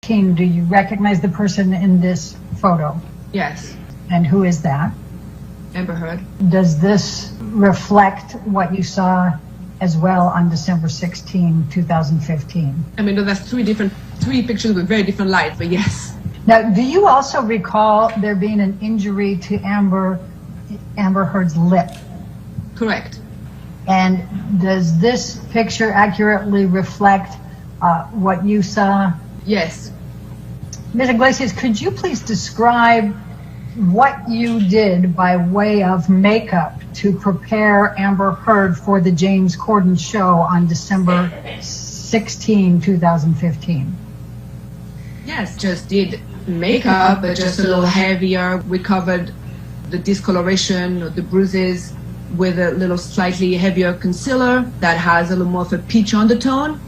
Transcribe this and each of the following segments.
Do you recognize the person in this photo? Yes. And who is that? Heard. Does this reflect what you saw as well on December 16, 2015? I mean, that's three pictures with very different light, but yes. Now, do you also recall there being an injury to Amber Heard's lip? Correct. And does this picture accurately reflect what you saw? Yes. Ms. Iglesias, could you please describe what you did by way of makeup to prepare Amber Heard for the James Corden show on December 16, 2015? Yes, just did makeup, but just a little heavier. We covered the discoloration, the bruises, with a little slightly heavier concealer that has a little more of a peach undertone,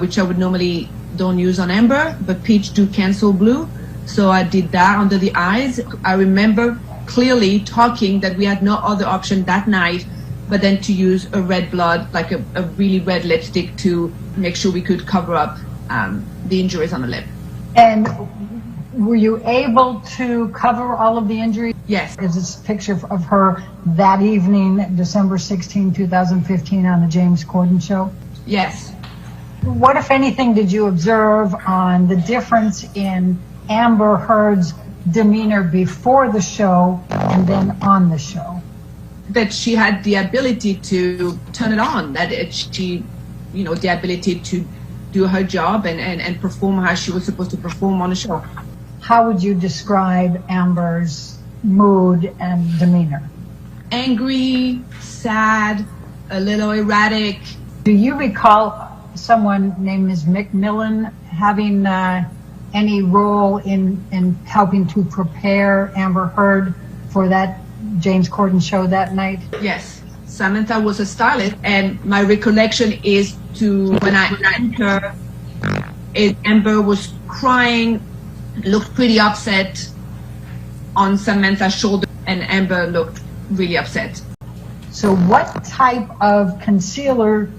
which I would normally don't use on Amber, but peach do cancel blue. So I did that under the eyes. I remember clearly talking that we had no other option that night but then to use a red blood, like a really red lipstick, to make sure we could cover up the injuries on the lip. And were you able to cover all of the injuries? Yes. Is this a picture of her that evening, December 16, 2015, on the James Corden show? Yes. What, if anything, did you observe on the difference in Amber Heard's demeanor before the show and then on the show? That she had the ability to turn it on, that she, the ability to do her job and perform how she was supposed to perform on the show. How would you describe Amber's mood and demeanor? Angry, sad, a little erratic. Do you recall someone named Ms. McMillan having any role in helping to prepare Amber Heard for that James Corden show that night? Yes. Samantha was a stylist, and my recollection is when I entered, Amber was crying, looked pretty upset on Samantha's shoulder, and Amber looked really upset. So what type of concealer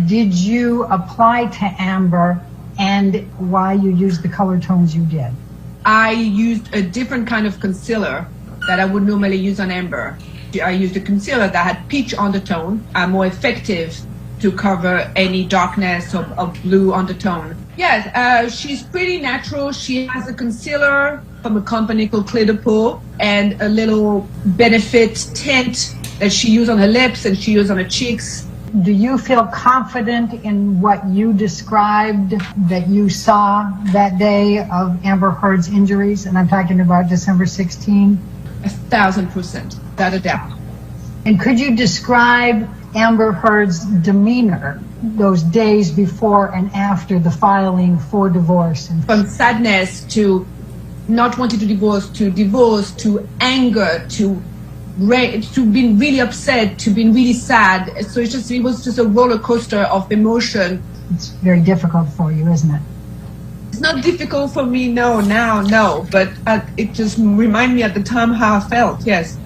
did you apply to Amber, and why you used the color tones you did? I used a different kind of concealer that I would normally use on Amber. I used a concealer that had peach undertone, more effective to cover any darkness of blue undertone. Yes, she's pretty natural. She has a concealer from a company called Clear the Pore and a little benefit tint that she used on her lips and she used on her cheeks. Do you feel confident in what you described that you saw that day of Amber Heard's injuries? And I'm talking about December 16. 1,000%, without a doubt. And could you describe Amber Heard's demeanor those days before and after the filing for divorce? From sadness to not wanting to divorce to anger to being really upset to being really sad. So it was just a roller coaster of emotion. It's very difficult for you, isn't it? It's not difficult for me, no, but it just reminded me at the time how I felt, yes.